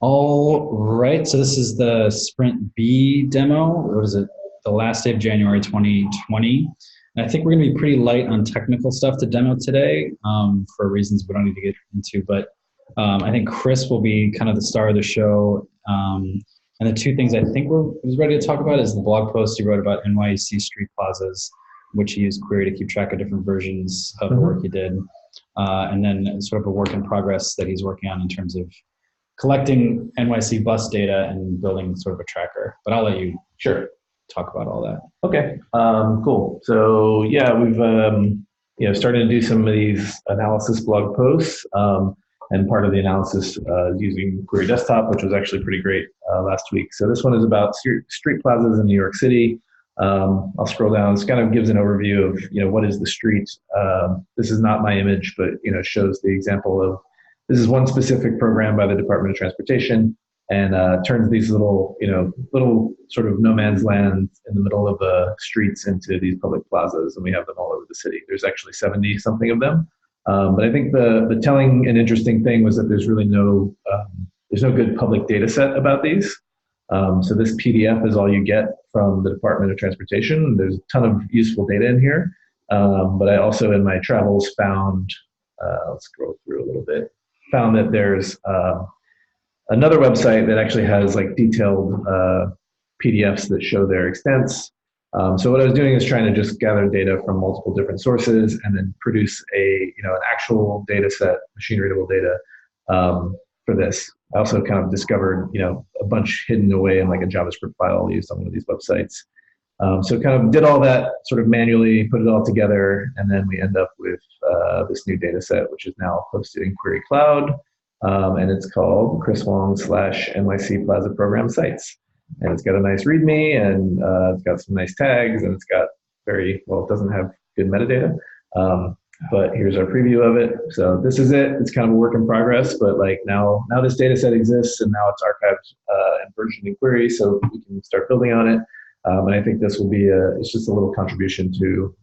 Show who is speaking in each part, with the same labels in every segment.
Speaker 1: All right, so this is the Sprint B demo. What is it? The last day of January 2020. And I think we're going to be pretty light on technical stuff to demo today for reasons we don't need to get into. But I think Chris will be kind of the star of the show. And the two things I think he's ready to talk about is the blog post he wrote about NYC street plazas, which he used Query to keep track of different versions of the work he did. And then sort of a work in progress that he's working on in terms of collecting NYC bus data and building sort of a tracker. But I'll let you talk about all that.
Speaker 2: Okay, cool. So yeah, we've started to do some of these analysis blog posts, and part of the analysis using Query Desktop, which was actually pretty great last week. So this one is about street plazas in New York City. I'll scroll down. This kind of gives an overview of what is the street. This is not my image, but shows the example of. This is one specific program by the Department of Transportation, and turns these little sort of no man's land in the middle of the streets into these public plazas, and we have them all over the city. There's actually 70 something of them. But I think the telling and interesting thing was that there's really no good public data set about these. So this PDF is all you get from the Department of Transportation. There's a ton of useful data in here, but I also in my travels found, let's scroll through a little bit. Found that there's another website that actually has like detailed PDFs that show their extents. So what I was doing is trying to just gather data from multiple different sources and then produce an actual data set, machine readable data for this. I also kind of discovered a bunch hidden away in like a JavaScript file used on one of these websites. So kind of did all that sort of manually, put it all together, and then we end up with this new data set, which is now hosted in Query Cloud, and it's called Chris Wong /NYC Plaza Program Sites. And it's got a nice README, and it's got some nice tags, and it's got it doesn't have good metadata, but here's our preview of it. So this is it. It's kind of a work in progress, but like now this data set exists, and now it's archived and versioned in Query, so we can start building on it. And I think this will be it's just a little contribution to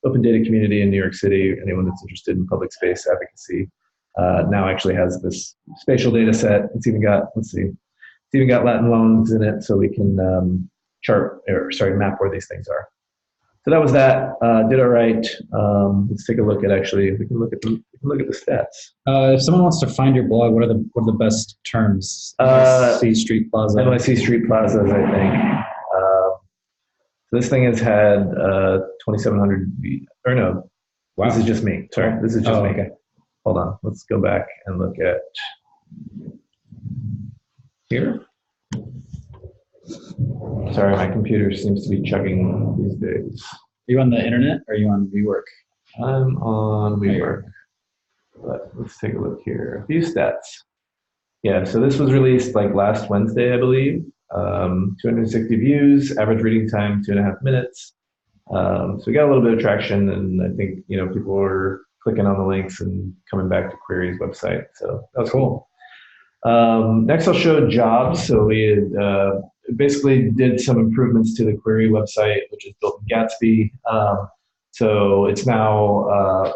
Speaker 2: open data community in New York City. Anyone that's interested in public space advocacy now actually has this spatial data set. It's even got, it's even got Latin loans in it, so we can map where these things are. So that was that. Did all right. Let's take a look at we can look at the stats.
Speaker 1: If someone wants to find your blog, what are the best terms? NYC Street Plaza.
Speaker 2: NYC Street Plazas, I think. This thing has had 2,700 or no. Wow. This is just me. Sorry, this is just me. Okay. Hold on. Let's go back and look at here. Sorry, my computer seems to be chugging these days.
Speaker 1: Are you on the internet or are you on WeWork?
Speaker 2: I'm on WeWork. But let's take a look here. A few stats. Yeah, so this was released like last Wednesday, I believe. 260 views, average reading time 2.5 minutes. So we got a little bit of traction, and I think people were clicking on the links and coming back to Query's website. So that was cool. Next, I'll show jobs. So we had basically did some improvements to the Query website, which is built in Gatsby. So it's now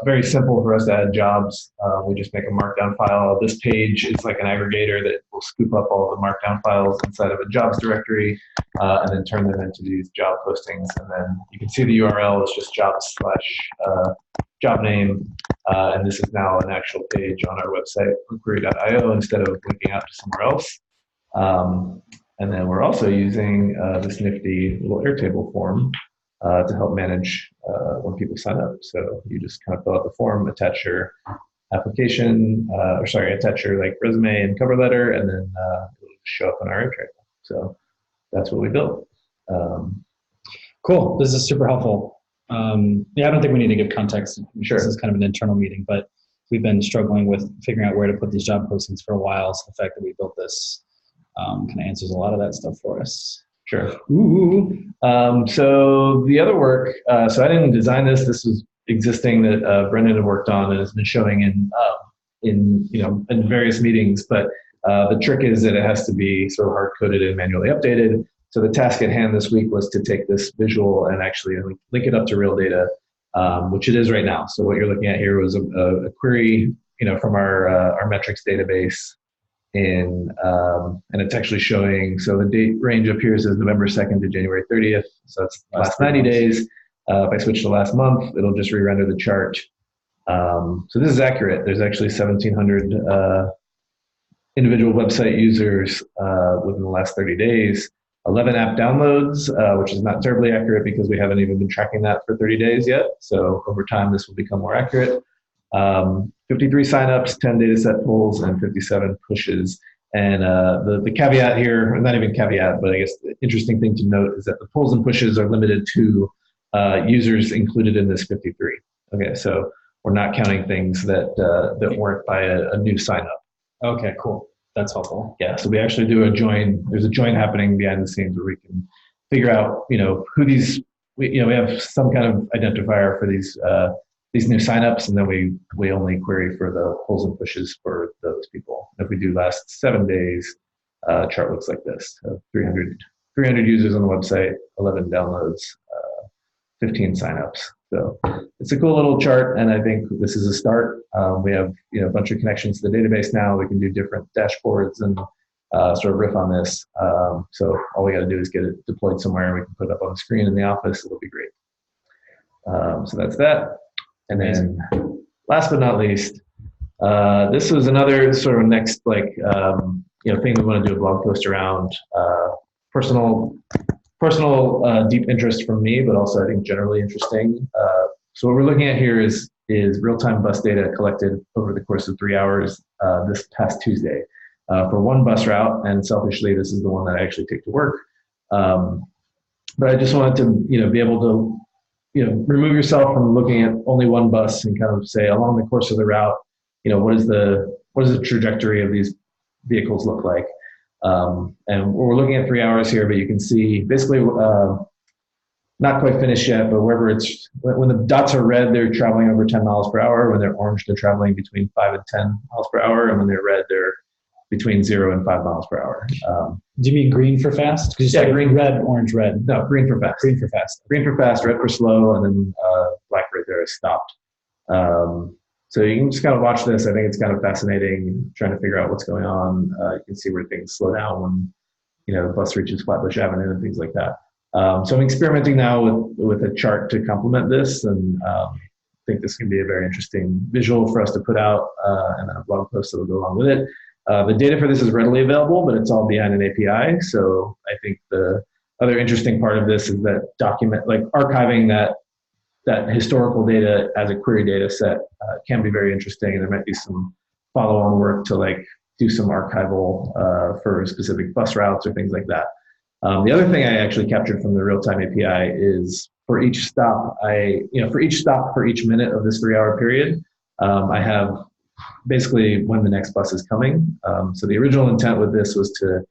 Speaker 2: very simple for us to add jobs. We just make a markdown file. This page is like an aggregator that will scoop up all the markdown files inside of a jobs directory and then turn them into these job postings. And then you can see the URL is just jobs/job name. And this is now an actual page on our website, query.io, instead of linking out to somewhere else. And then we're also using this nifty little Airtable form to help manage when people sign up. So you just kind of fill out the form, attach your application, attach your like resume and cover letter, and then it'll show up in our Airtable. So that's what we built.
Speaker 1: Cool. This is super helpful. I don't think we need to give context.
Speaker 2: Sure.
Speaker 1: This is kind of an internal meeting, but we've been struggling with figuring out where to put these job postings for a while. So the fact that we built this kind of answers a lot of that stuff for us.
Speaker 2: Sure. Ooh. So the other work, so I didn't design this. This was existing that Brendan had worked on and has been showing in various meetings. But the trick is that it has to be sort of hard coded and manually updated. So the task at hand this week was to take this visual and actually link it up to real data, which it is right now. So what you're looking at here was a query, from our metrics database. and it's actually showing, so the date range up here says November 2nd to January 30th. So it's last 90 days. If I switch to last month, it'll just re-render the chart. So this is accurate. There's actually 1,700 individual website users within the last 30 days. 11 app downloads, which is not terribly accurate because we haven't even been tracking that for 30 days yet. So over time, this will become more accurate. 53 signups, 10 data set pulls, and 57 pushes. And the caveat here, not even caveat, but I guess the interesting thing to note is that the pulls and pushes are limited to users included in this 53. Okay, so we're not counting things that weren't by a new signup.
Speaker 1: Okay, cool. That's helpful.
Speaker 2: Yeah, so we actually do a join. There's a join happening behind the scenes where we can figure out, who these. We have some kind of identifier for these new signups, and then we only query for the pulls and pushes for those people. If we do last 7 days, chart looks like this: so 300 users on the website, 11 downloads, 15 signups. So it's a cool little chart, and I think this is a start. We have a bunch of connections to the database now. We can do different dashboards and sort of riff on this. So all we got to do is get it deployed somewhere. We can put it up on the screen in the office. It'll be great. So that's that. And then last but not least, this was another sort of next thing we want to do a blog post around. Personal deep interest from me, but also I think generally interesting. So what we're looking at here is real-time bus data collected over the course of 3 hours this past Tuesday for one bus route, and selfishly this is the one that I actually take to work. But I just wanted to be able to remove yourself from looking at only one bus and kind of say along the course of the route, what does the trajectory of these vehicles look like? And we're looking at 3 hours here, but you can see basically not quite finished yet, but when the dots are red, they're traveling over 10 miles per hour. When they're orange, they're traveling between 5 and 10 miles per hour. And when they're red, they're between 0 and 5 miles per hour.
Speaker 1: Do you mean green for fast? Because you said green, red, orange, red.
Speaker 2: No, green for fast.
Speaker 1: Green for fast.
Speaker 2: Green for fast, red for slow, and then black right there is stopped. So you can just kind of watch this. I think it's kind of fascinating trying to figure out what's going on. You can see where things slow down when the bus reaches Flatbush Avenue and things like that. So I'm experimenting now with a chart to complement this, and I think this can be a very interesting visual for us to put out, and then a blog post that will go along with it. The data for this is readily available, but it's all behind an API. So I think the other interesting part of this is that archiving that historical data as a query data set can be very interesting, and there might be some follow-on work to do some archival for specific bus routes or things like that. The other thing I actually captured from the real-time API is for each stop, for each minute of this 3 hour period, I have basically when the next bus is coming. So the original intent with this was to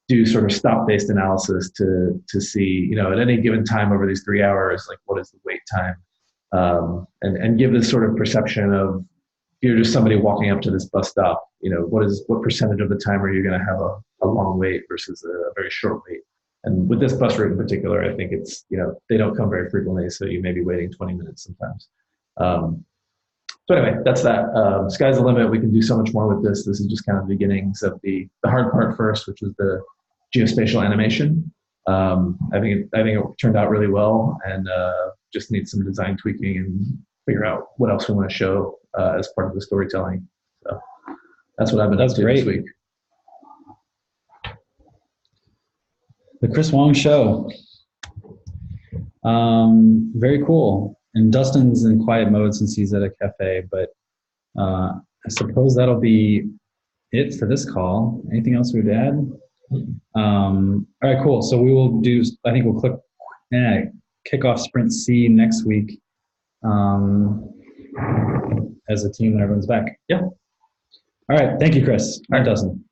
Speaker 2: do sort of stop-based analysis to see, at any given time over these 3 hours, what is the wait time, and give this sort of perception of, if you're just somebody walking up to this bus stop, what percentage of the time are you going to have a long wait versus a very short wait? And with this bus route in particular, I think it's, they don't come very frequently, so you may be waiting 20 minutes sometimes. So anyway, that's that. Sky's the limit. We can do so much more with this. This is just kind of the beginnings of the hard part first, which was the geospatial animation. I think it turned out really well, and just needs some design tweaking and figure out what else we want to show as part of the storytelling. So that's what I've been up to this week.
Speaker 1: The Chris Wong Show. Very cool. And Dustin's in quiet mode since he's at a cafe, but I suppose that'll be it for this call. Anything else we'd add? All right, cool. So we will do, I think we'll kick off Sprint C next week as a team when everyone's back. Yeah. All right. Thank you, Chris. All right, Dustin.